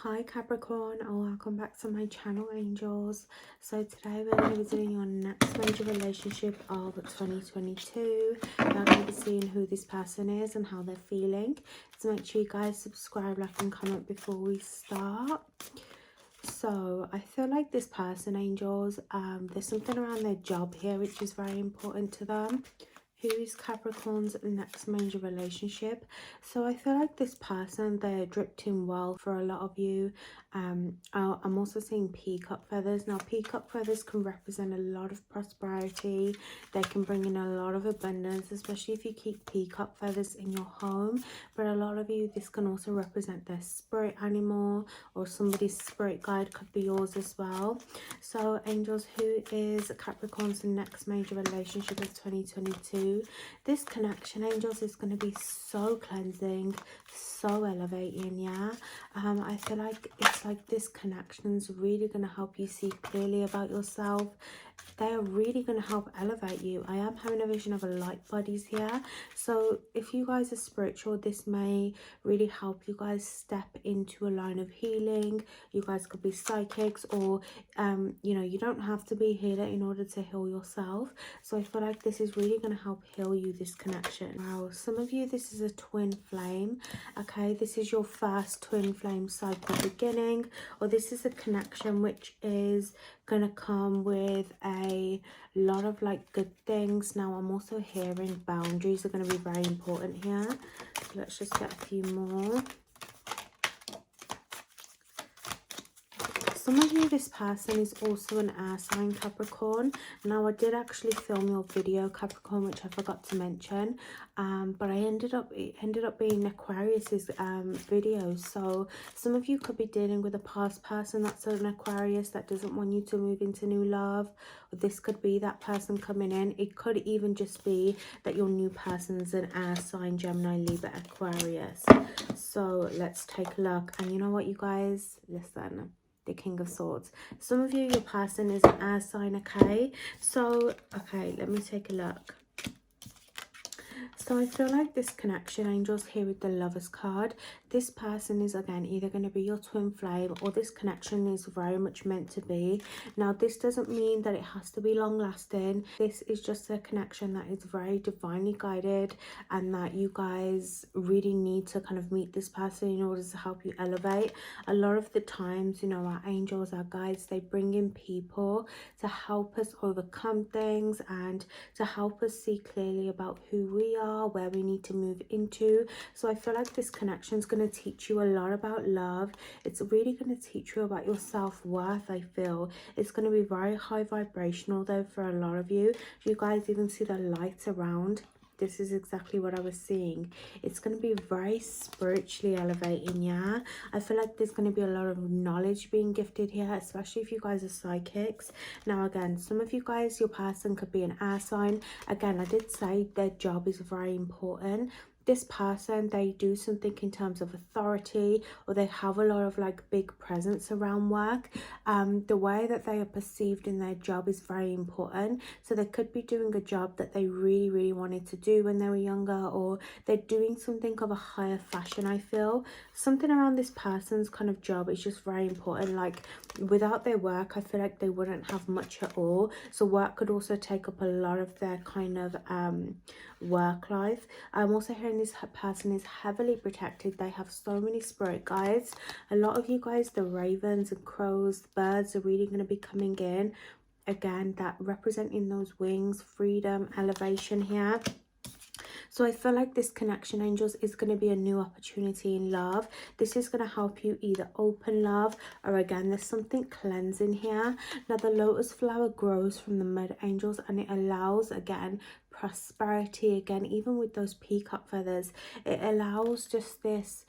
Hi Capricorn, and welcome back to my channel, angels. So today we're going to be doing your next major relationship of 2022. We're going to be seeing who this person is and how they're feeling. So make sure you guys subscribe, like and comment before we start. So I feel like this person, angels, there's something around their job here which is very important to them. Who is Capricorn's next major relationship? So I feel like this person, they're dripped in wealth for a lot of you. I'm also seeing peacock feathers. Now peacock feathers can represent a lot of prosperity. They can bring in a lot of abundance, especially if you keep peacock feathers in your home. But a lot of you, this can also represent their spirit animal, or somebody's spirit guide could be yours as well. So angels, who is Capricorn's next major relationship of 2022? This connection, angels, is going to be so cleansing, so elevating. Yeah, I feel like it's like this connection is really going to help you see clearly about yourself. They are really going to help elevate you. I am having a vision of a light bodies here. So if you guys are spiritual, this may really help you guys step into a line of healing. You guys could be psychics, or you know, you don't have to be a healer in order to heal yourself. So I feel like this is really going to help heal you, this connection. Wow, some of you, this is a twin flame. Okay, this is your first twin flame cycle beginning, or this is a connection which is gonna come with a lot of like good things. Now I'm also hearing boundaries are going to be very important here. So let's just get a few more. Some of you, this person is also an air sign, Capricorn. Now I did actually film your video, Capricorn, which I forgot to mention, but it ended up being Aquarius's video. So some of you could be dealing with a past person that's an Aquarius that doesn't want you to move into new love, or this could be that person coming in. It could even just be that your new person's an air sign, Gemini, Libra, Aquarius. So let's take a look. And you know what, you guys, listen, the King of Swords. Some of you, your person is an air sign, okay? So, okay, let me take a look. So I feel like this connection, angels, here with the Lovers card, this person is again either going to be your twin flame, or this connection is very much meant to be. Now this doesn't mean that it has to be long lasting. This is just a connection that is very divinely guided, and that you guys really need to kind of meet this person in order to help you elevate. A lot of the times, you know, our angels, our guides, they bring in people to help us overcome things and to help us see clearly about who we are, where we need to move into. So I feel like this connection is going to teach you a lot about love. It's really going to teach you about your self-worth. I feel it's going to be very high vibrational though for a lot of you. You guys even see the lights around. This is exactly what I was seeing. It's going to be very spiritually elevating. Yeah, I feel like there's going to be a lot of knowledge being gifted here, especially if you guys are psychics. Now again, some of you guys, your person could be an air sign. Again, I did say their job is very important. This person, they do something in terms of authority, or they have a lot of like big presence around work. The way that they are perceived in their job is very important. So they could be doing a job that they really wanted to do when they were younger, or they're doing something of a higher fashion. I feel something around this person's kind of job is just very important. Like without their work, I feel like they wouldn't have much at all. So work could also take up a lot of their kind of work life. I'm also hearing this person is heavily protected. They have so many spirit guides. A lot of you guys, the ravens and crows, the birds are really going to be coming in. Again, that representing those wings, freedom, elevation here. So I feel like this connection, angels, is going to be a new opportunity in love. This is going to help you either open love, or again, there's something cleansing here. Now the lotus flower grows from the mud, angels, and it allows, again, prosperity. Again, even with those peacock feathers, it allows just this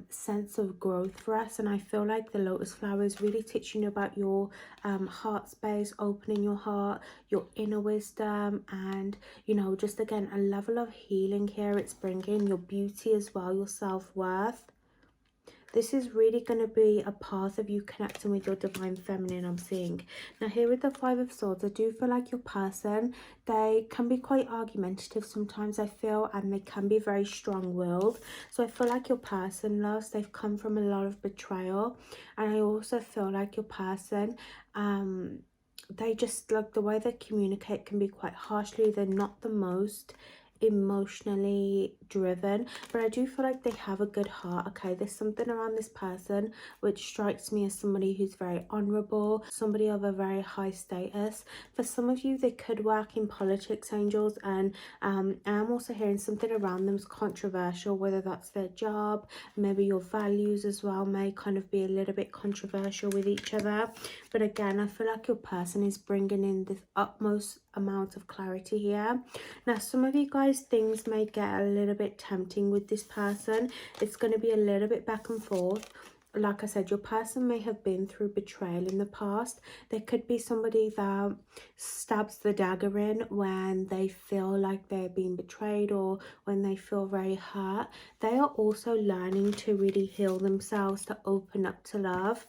sense of growth for us. And I feel like the lotus flower is really teaching you about your heart space, opening your heart, your inner wisdom, and you know, just again a level of healing here. It's bringing your beauty as well, your self-worth. This is really going to be a path of you connecting with your divine feminine, I'm seeing. Now here with the Five of Swords, I do feel like your person, they can be quite argumentative sometimes, I feel, and they can be very strong-willed. So I feel like your person, loves, they've come from a lot of betrayal. And I also feel like your person, they just, like, the way they communicate can be quite harshly. They're not the most emotionally driven, but I do feel like they have a good heart. Okay, there's something around this person which strikes me as somebody who's very honorable, somebody of a very high status. For some of you, they could work in politics, angels, and I'm also hearing something around them is controversial, whether that's their job, maybe your values as well may kind of be a little bit controversial with each other. But again, I feel like your person is bringing in this utmost amount of clarity here. Now some of you guys, things may get a little bit tempting with this person. It's going to be a little bit back and forth. Like I said, your person may have been through betrayal in the past. There could be somebody that stabs the dagger in when they feel like they're being betrayed or when they feel very hurt. They are also learning to really heal themselves, to open up to love.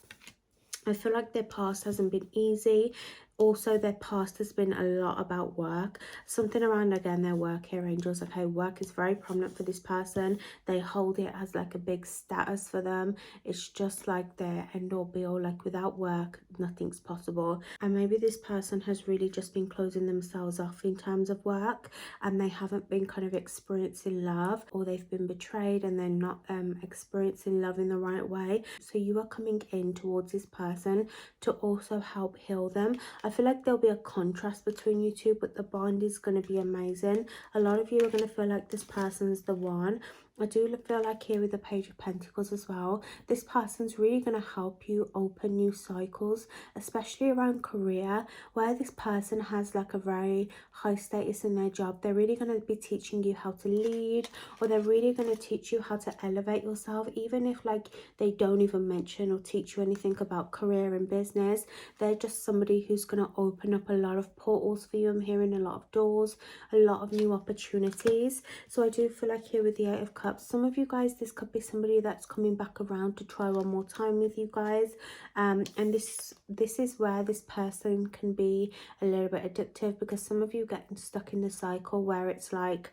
I feel like their past hasn't been easy. Also, their past has been a lot about work. Something around, again, their work here, angels. Okay, work is very prominent for this person. They hold it as like a big status for them. It's just like their end all be all. Like without work, nothing's possible. And maybe this person has really just been closing themselves off in terms of work, and they haven't been kind of experiencing love, or they've been betrayed and they're not experiencing love in the right way. So you are coming in towards this person to also help heal them. I feel like there'll be a contrast between you two, but the bond is going to be amazing. A lot of you are going to feel like this person's the one. I do feel like here with the Page of Pentacles as well, this person's really going to help you open new cycles, especially around career, where this person has like a very high status in their job. They're really going to be teaching you how to lead, or they're really going to teach you how to elevate yourself, even if like they don't even mention or teach you anything about career and business. They're just somebody who's going to open up a lot of portals for you. I'm hearing a lot of doors, a lot of new opportunities. So I do feel like here with the Eight of Cups, some of you guys, this could be somebody that's coming back around to try one more time with you guys. And this is where this person can be a little bit addictive, because some of you get stuck in the cycle where it's like,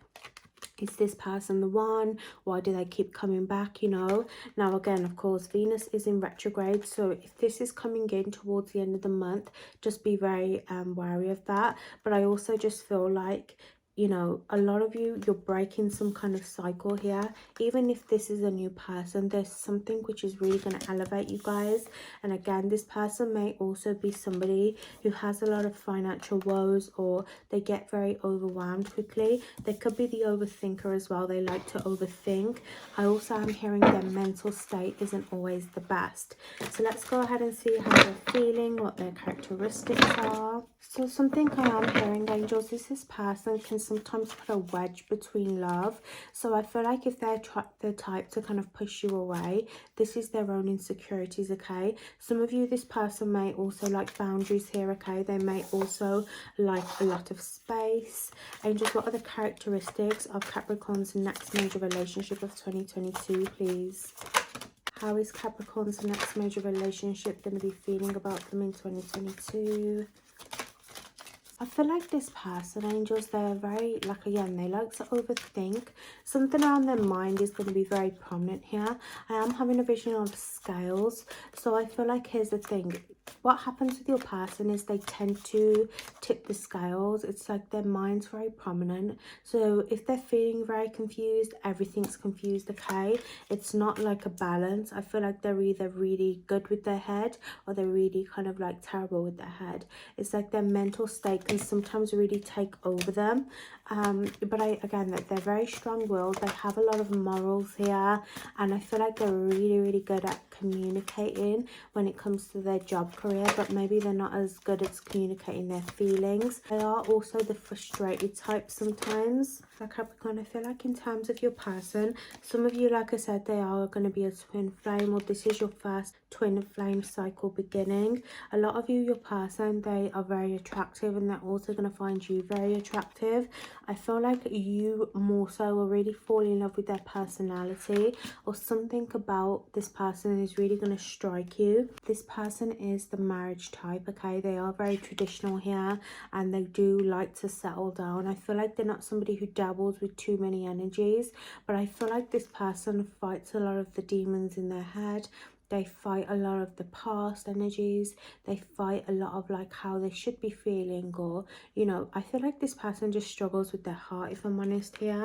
is this person the one? Why do they keep coming back, you know? Now again, of course, Venus is in retrograde, so if this is coming in towards the end of the month, just be very wary of that. But I also just feel like, you know, a lot of you, you're breaking some kind of cycle here. Even if this is a new person, there's something which is really going to elevate you guys. And again, this person may also be somebody who has a lot of financial woes, or they get very overwhelmed quickly. They could be the overthinker as well. They like to overthink. I also am hearing their mental state isn't always the best. So let's go ahead and see how they're feeling, what their characteristics are. So something I am hearing, angels, is this person can sometimes put a wedge between love. So I feel like if they're the type to kind of push you away, this is their own insecurities, okay? Some of you, this person may also like boundaries here, okay? They may also like a lot of space. Angels, what are the characteristics of Capricorn's next major relationship of 2022, please? How is Capricorn's next major relationship going to be feeling about them in 2022? I feel like this person, angels, they're very, like, again, they like to overthink. Something around their mind is going to be very prominent here. I am having a vision of scales. So I feel like, here's the thing. What happens with your person is they tend to tip the scales. It's like their mind's very prominent. So if they're feeling very confused, everything's confused, okay? It's not like a balance. I feel like they're either really good with their head, or they're really kind of like terrible with their head. It's like their mental state can sometimes really take over them. But again, they're very strong-willed. They have a lot of morals here, and I feel like they're really, really good at communicating when it comes to their job career, but maybe they're not as good at communicating their feelings. They are also the frustrated type sometimes. Capricorn, I feel like in terms of your person, some of you, like I said, they are going to be a twin flame, or this is your first twin flame cycle beginning. A lot of you, your person, they are very attractive, and they're also going to find you very attractive. I feel like you more so will really fall in love with their personality, or something about this person is really going to strike you. This person is the marriage type, okay? They are very traditional here, and they do like to settle down. I feel like they're not somebody who dabbles with too many energies, but I feel like this person fights a lot of the demons in their head. They fight a lot of the past energies. They fight a lot of like how they should be feeling, or, you know, I feel like this person just struggles with their heart, if I'm honest here.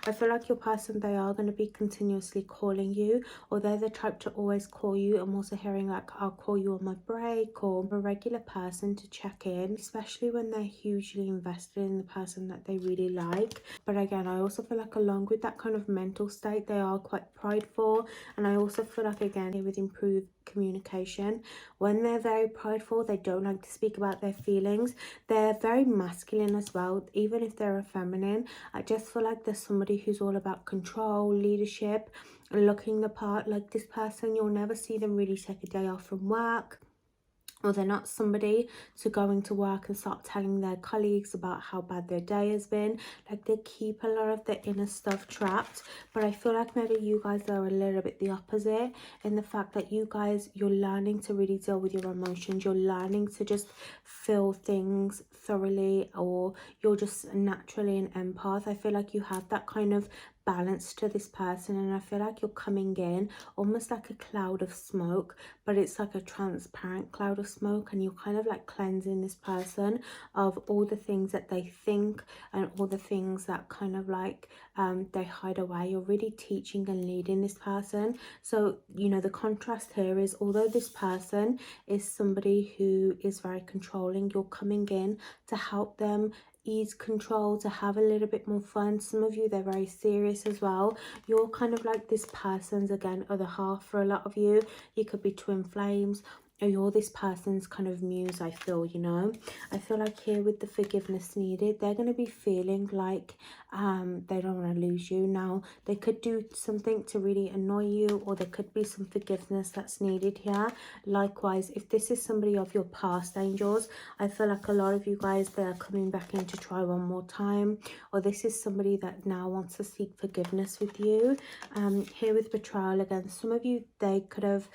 I feel like your person, they are going to be continuously calling you, or they're the type to always call you. I'm also hearing like, I'll call you on my break, or a regular person to check in, especially when they're hugely invested in the person that they really like. But again, I also feel like along with that kind of mental state, they are quite prideful. And I also feel like, again, with improved communication, when they're very prideful, they don't like to speak about their feelings. They're very masculine as well, even if they're a feminine. I just feel like there's somebody who's all about control, leadership, looking the part. Like this person, you'll never see them really take a day off from work, or they're not somebody to go into work and start telling their colleagues about how bad their day has been. Like they keep a lot of their inner stuff trapped. But I feel like maybe you guys are a little bit the opposite, in the fact that you guys, you're learning to really deal with your emotions. You're learning to just feel things thoroughly, or you're just naturally an empath. I feel like you have that kind of balance to this person, and I feel like you're coming in almost like a cloud of smoke, but it's like a transparent cloud of smoke, and you're kind of like cleansing this person of all the things that they think and all the things that kind of like they hide away. You're really teaching and leading this person. So, you know, the contrast here is, although this person is somebody who is very controlling, you're coming in to help them ease control, to have a little bit more fun. Some of you, they're very serious as well. You're kind of like this person's, again, other half for a lot of you. You could be twin flames, or you're this person's kind of muse, I feel, you know. I feel like here with the forgiveness needed, they're going to be feeling like they don't want to lose you. Now, they could do something to really annoy you, or there could be some forgiveness that's needed here. Likewise, if this is somebody of your past, angels, I feel like a lot of you guys, they're coming back in to try one more time, or this is somebody that now wants to seek forgiveness with you. Here with betrayal, again, some of you, they could have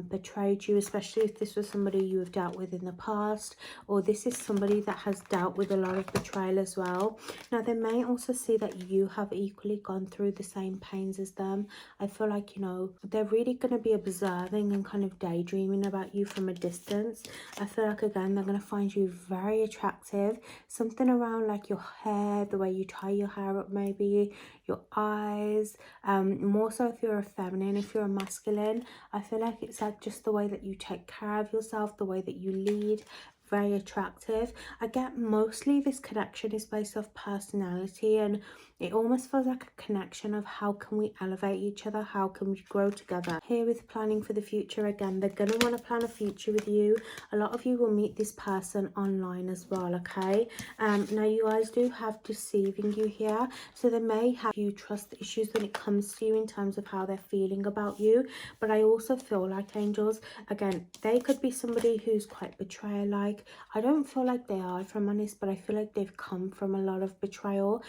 betrayed you, especially if this was somebody you have dealt with in the past, or this is somebody that has dealt with a lot of betrayal as well. Now, they may also see that you have equally gone through the same pains as them. I feel like, you know, they're really going to be observing and kind of daydreaming about you from a distance. I feel like, again, they're going to find you very attractive. Something around like your hair, the way you tie your hair up, maybe your eyes, more so if you're a feminine. If you're a masculine, I feel like it's like just the way that you take care of yourself, the way that you lead, very attractive. I get mostly this connection is based off personality, and it almost feels like a connection of how can we elevate each other, how can we grow together. Here with planning for the future, again, they're going to want to plan a future with you. A lot of you will meet this person online as well, okay? Now, you guys do have deceiving you here, so they may have you trust issues when it comes to you in terms of how they're feeling about you. But I also feel like, angels, again, they could be somebody who's quite betrayal-like. I don't feel like they are, if I'm honest, but I feel like they've come from a lot of betrayal.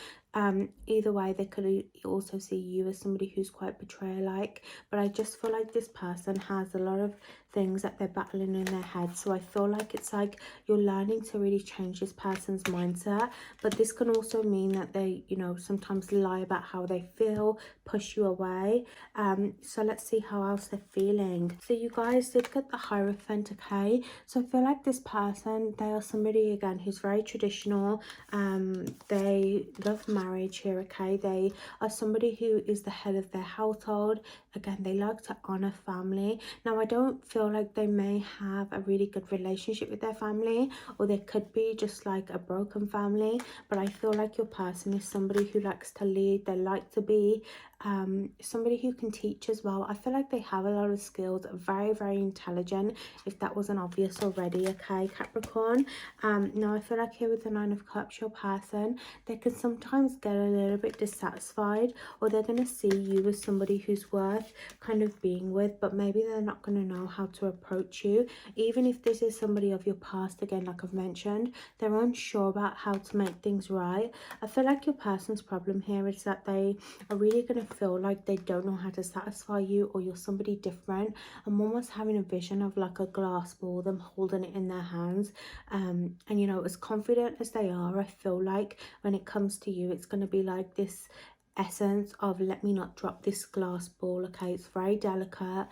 Either way, they could also see you as somebody who's quite betrayal-like, but I just feel like this person has a lot of things that they're battling in their head. So I feel like it's like you're learning to really change this person's mindset, but this can also mean that they, you know, sometimes lie about how they feel, push you away. So let's see how else they're feeling. So you guys did get the Hierophant, okay? So I feel like this person, they are somebody, again, who's very traditional. They love marriage here, okay? They are somebody who is the head of their household. Again, they like to honor family. Now, I don't feel like they may have a really good relationship with their family, or there could be just like a broken family, but I feel like your person is somebody who likes to lead. They like to be somebody who can teach as well. I feel like they have a lot of skills, very intelligent, if that wasn't obvious already, okay, Capricorn. Now I feel like here with the Nine of Cups, your person, they can sometimes get a little bit dissatisfied, or they're going to see you as somebody who's worth kind of being with, but maybe they're not going to know how to approach you. Even if this is somebody of your past, again, like I've mentioned, they're unsure about how to make things right. I feel like your person's problem here is that they are really going to feel like they don't know how to satisfy you, or you're somebody different. I'm almost having a vision of like a glass ball, them holding it in their hands, and you know, as confident as they are, I feel like when it comes to you, it's going to be like this essence of let me not drop this glass ball, okay? It's very delicate.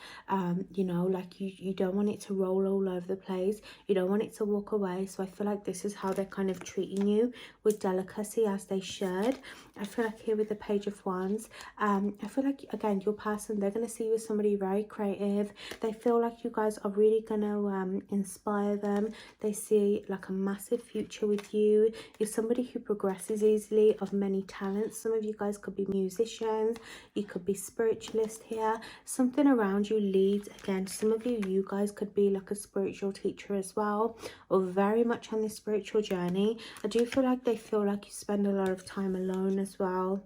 You know, like you don't want it to roll all over the place, you don't want it to walk away. So I feel like this is how they're kind of treating you, with delicacy, as they should. I feel like here with the Page of Wands, I feel like again, your person, they're going to see you as somebody very creative. They feel like you guys are really going to inspire them. They see like a massive future with you. You're somebody who progresses easily, of many talents. Some of you guys could be musicians, you could be spiritualist here. Something around you leads, again, some of you guys could be like a spiritual teacher as well, or very much on this spiritual journey. I do feel like they feel like you spend a lot of time alone as well.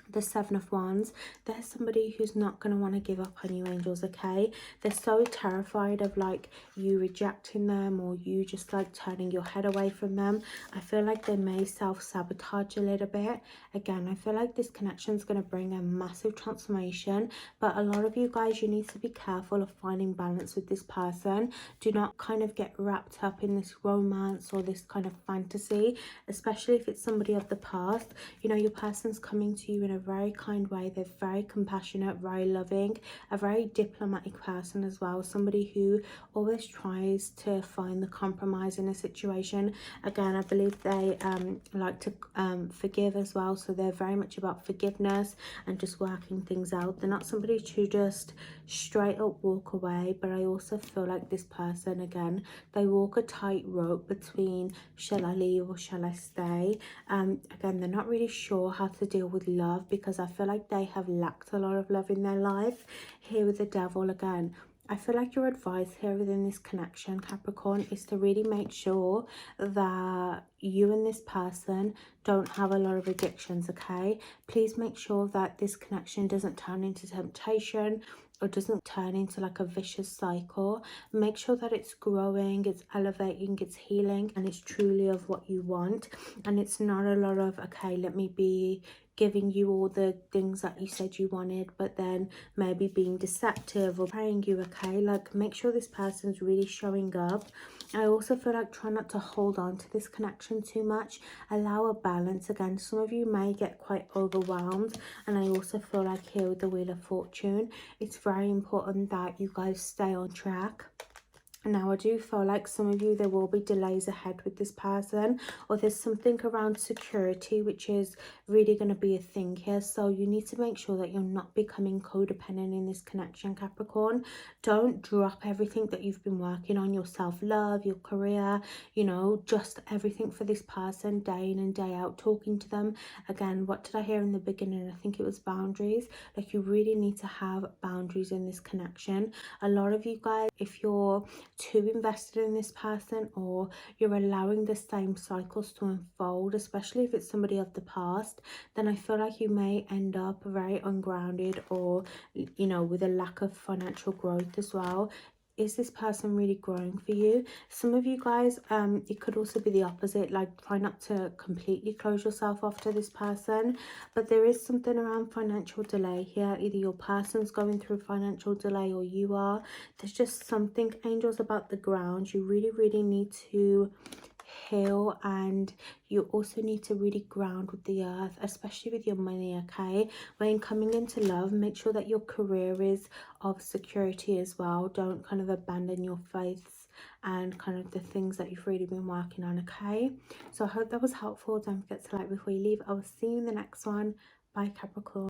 The Seven of Wands, there's somebody who's not going to want to give up on you, angels, okay? They're so terrified of like you rejecting them, or you just like turning your head away from them. I feel like they may self-sabotage a little bit. Again, I feel like this connection is going to bring a massive transformation, but a lot of you guys, you need to be careful of finding balance with this person. Do not kind of get wrapped up in this romance or this kind of fantasy, especially if it's somebody of the past. You know, your person's coming to you in a very kind way. They're very compassionate, very loving, a very diplomatic person as well. Somebody who always tries to find the compromise in a situation. Again, I believe they like to forgive as well. So they're very much about forgiveness and just working things out. They're not somebody to just straight up walk away, but I also feel like this person, again, they walk a tightrope between shall I leave or shall I stay. Again, they're not really sure how to deal with love, because I feel like they have lacked a lot of love in their life. Here with the Devil, again, I feel like your advice here within this connection, Capricorn, is to really make sure that you and this person don't have a lot of addictions, okay? Please make sure that this connection doesn't turn into temptation, or doesn't turn into like a vicious cycle. Make sure that it's growing, it's elevating, it's healing, and it's truly of what you want. And it's not a lot of, okay, let me be giving you all the things that you said you wanted, but then maybe being deceptive or praying you, okay? Like, make sure this person's really showing up. I also feel like try not to hold on to this connection too much. Allow a balance. Again, some of you may get quite overwhelmed, and I also feel like here with the Wheel of Fortune, it's very important that you guys stay on track. Now, I do feel like some of you, there will be delays ahead with this person, or there's something around security which is really going to be a thing here. So you need to make sure that you're not becoming codependent in this connection, Capricorn. Don't drop everything that you've been working on, your self-love, your career, you know, just everything for this person, day in and day out, talking to them. Again, what did I hear in the beginning? I think it was boundaries. Like, you really need to have boundaries in this connection. A lot of you guys, if you're too invested in this person, or you're allowing the same cycles to unfold, especially if it's somebody of the past, then I feel like you may end up very ungrounded, or you know, with a lack of financial growth as well. Is this person really growing for you? Some of you guys, it could also be the opposite. Like, try not to completely close yourself off to this person, but there is something around financial delay here. Either your person's going through financial delay, or you are. There's just something, angels, about the ground. You really need to heal, and you also need to really ground with the earth, especially with your money, okay? When coming into love, make sure that your career is of security as well. Don't kind of abandon your faiths and kind of the things that you've really been working on, okay? So I hope that was helpful. Don't forget to like before you leave. I will see you in the next one. Bye, Capricorn.